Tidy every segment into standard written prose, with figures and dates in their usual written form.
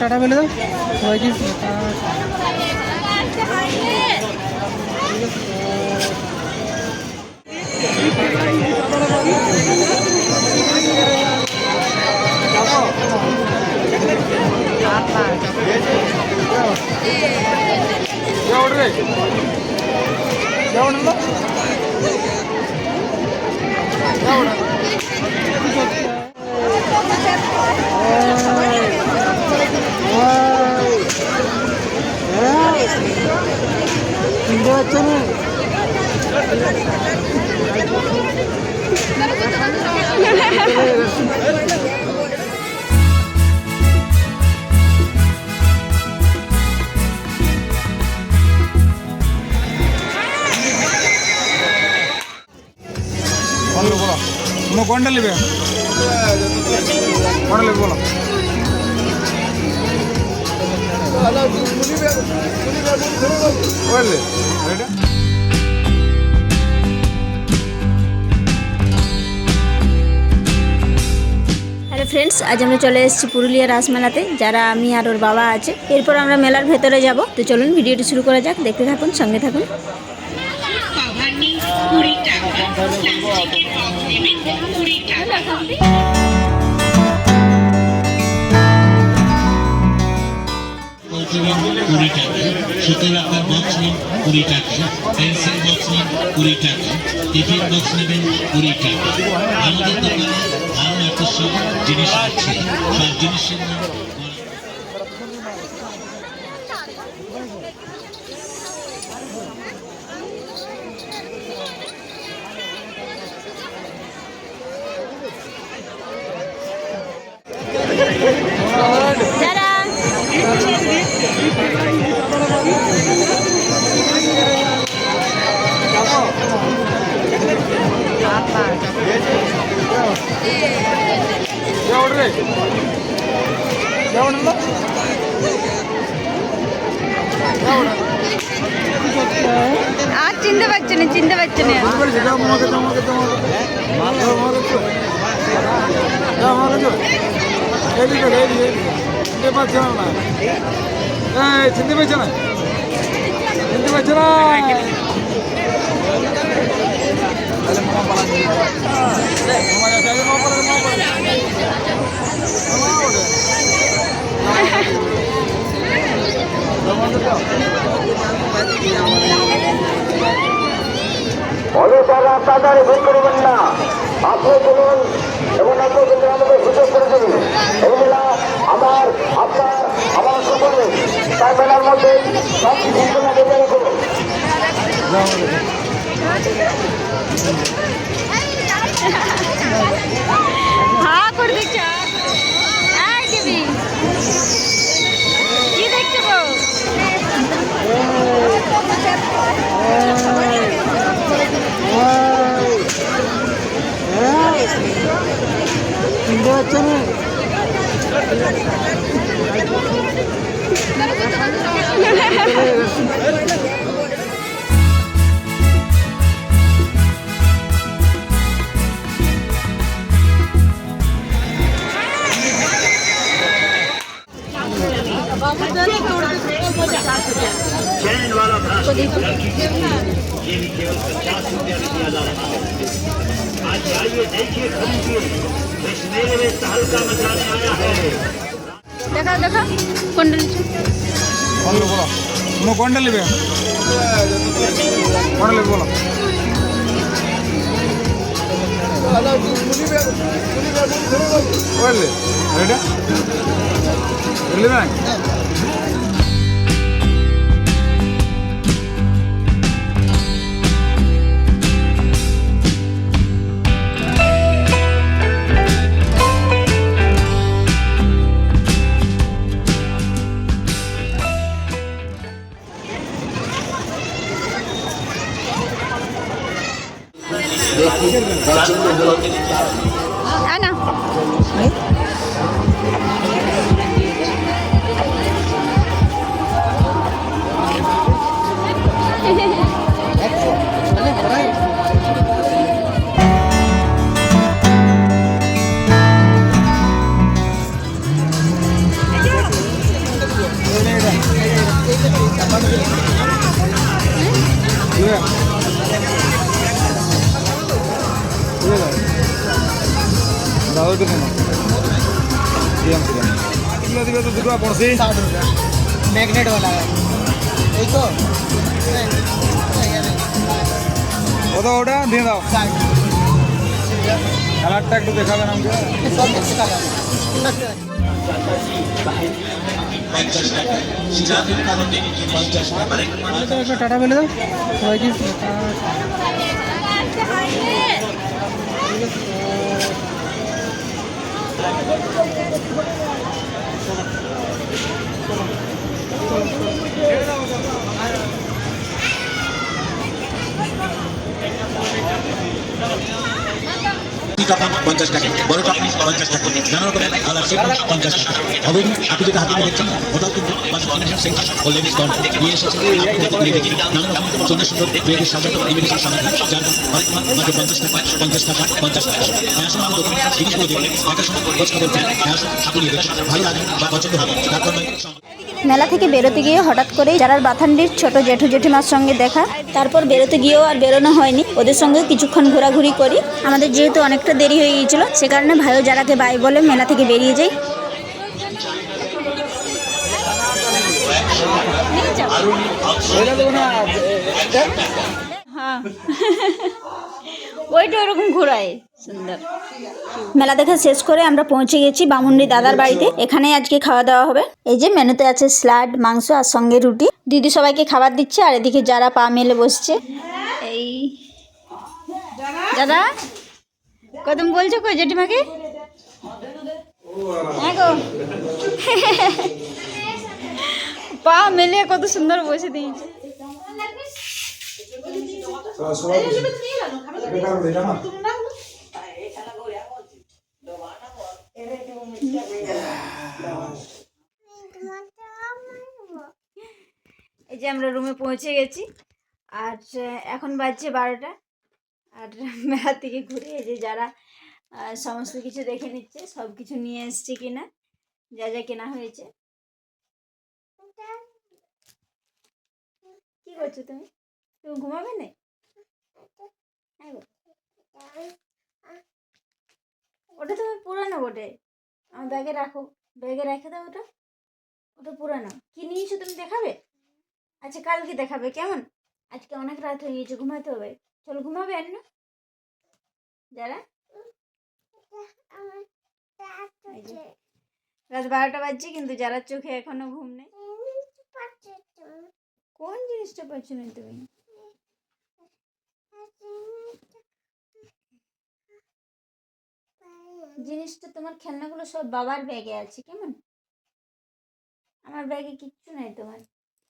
Tata বলে দাও সবাইকে। কোনটা নেবে বলো। হ্যালো ফ্রেন্ডস, আজ আমরা চলে এসেছি পুরুলিয়া রাসমেলাতে, যারা আমি আর ওর বাবা আছে। এরপর আমরা মেলার ভেতরে যাব। তো চলুন ভিডিওটি শুরু করা যাক, দেখতে থাকুন, সঙ্গে থাকুন। সুতোর আকার বক্স নিন 20 টাকা, পেন্সিল বক্স নিন 20 টাকা, টিফিন বক্স নেবেন 20 টাকা। আমাদের দোকানে আরো এত সব জিনিস আছে, সব জিনিসের নাম আর চিনতে পারছি না অযথারা তাড়াতাড়ি ভুল করবেন না। আপনি বলুন এবং আপনি কিন্তু আমাদের সুযোগ করে দেবেন। এই মেলা আমার আপনার আমার সকলে, তার মেলার মধ্যে সব কিছু বেঁধে রাখুন। হ্যাঁ করে দেখছো কি দেখছো গো? चैन वाला ये भी केवल 50 रुपया में दिया जा रहा है। आज आइए देखिए, खरीदिए, इस मेले में तहलका मचाने आया है। देखा কোনটা নিচ্ছ? বলো কোনটা নেবে বলো। Ana. দাদা তো কেন এগুলো দিবে তো 2 টাকা পড়ছে 60 रुपया मैग्नेट वाला है यही तो কত ওটা দিয়ে দাও 60 কালারটা একটু দেখাবেন আমাকে सब मिक्स का है সিরাজের কারণে 50 টাকা तो टाटा बोले दो सबाइकी টাকা 50 টাকা বড় টাকা 50 টাকা নানা রকমের কালার সেট 50 টাকা হবে আপনি যেটা হাতে দেখছেন ওটাও কিন্তু বাজার সেট অলরেডি স্টক নিয়ে এসেছে আপনি দেখি নানা রকম সুন্দর সুন্দর প্লেটের সাজানো ইমিটেশন সাজানো যার বর্তমান মাত্র 50 টাকা 50 টাকা 50 টাকা আসলে আমাদের দোকানে জিনিসগুলো দেখলে একটা সময় খরচ করে আসলে আপনি দেখুন ভালো লাগে বা পছন্দ হবে তারপর মেলা থেকে বেরোতে গিয়ে হঠাৎ করেই যারার বাথানডির ছোট জেঠু জেঠিমার সঙ্গে দেখা, তারপর বেরোতে গিয়েও আর বেরোনো হয়নি, ওদের সঙ্গে কিছুক্ষণ ঘোরাঘুরি করি। আমাদের যেহেতু অনেকটা দেরি হয়ে গিয়েছিল, সে কারণে ভাইও যারাকে বাই বলে মেলা থেকে বেরিয়ে যাই। হ্যাঁ ওইটা ওরকম ঘোরায় সুন্দর। মেলা দেখা শেষ করে আমরা পৌঁছে গেছি বামুন্ডি দাদার বাড়িতে। এখানেই আজকে খাওয়া দাওয়া হবে। এই যে মেনুতে আছে স্যালাড, মাংস আর সঙ্গে রুটি। দিদি সবাইকে খাবার দিচ্ছে আর এদিকে যারা পা মেলে বসছে। এই দাদা কদম বলছো কই জেঠিমাকে? হ্যাঁ গো পা মেলে কত সুন্দর বসে দিয়েছে। এই যে আমরা রুমে পৌঁছে গেছি আর এখন বাজছে 12টা। আর মেলা থেকে ঘুরে এই যে যারা সমস্ত কিছু দেখে নিচ্ছে, সব কিছু নিয়ে এসছে কিনা, যা যা কেনা হয়েছে। কি করছো তুমি? তুমি ঘুমাবে না? ওটা তোমার পুরানো বটে, আমার ব্যাগে রাখো, ব্যাগে রেখে দাও। ওটা ওটা পুরানো। কি নিয়েছো তুমি দেখাবে? আচ্ছা কালকে দেখাবে কেমন? আজকে অনেক রাত হয়ে গিয়েছে, ঘুমাতে হবে। চলো ঘুমাবে আর না যারা রাত 12টা বাজছে কিন্তু যারা চোখে এখনো ঘুম নেই। কোন জিনিসটা পাচ্ছ না তুমি? জিনিসটা তোমার খেলনাগুলো সব বাবার ব্যাগে আছে কেমন? আমার ব্যাগে কিচ্ছু নাই, তোমার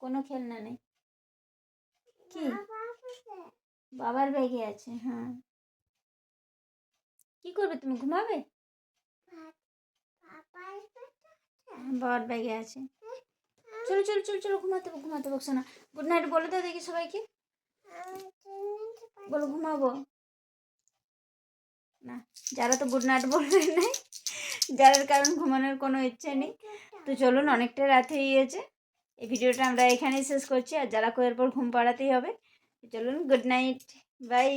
কোনো খেলনা নেই। কি বাবার ব্যাগে আছে? হ্যাঁ কি করবে তুমি? ঘুমাবে? বাবার ব্যাগে আছে। চলো চলো চলো চলো ঘুমাতে ঘুমাতে বকছো না। গুড নাইট বলে দাও দেখি সবাইকে, বলো ঘুমাবো না। যারা তো গুড নাইট বলবে নাই, যারার কারণ ঘুমানোর কোনো ইচ্ছে নেই। তো চলুন, অনেকটা রাত হয়ে গিয়েছে, এই ভিডিওটা আমরা এখানেই শেষ করছি। আর যারা এরপর ঘুম পাড়াতেই হবে, চলুন গুড নাইট, বাই।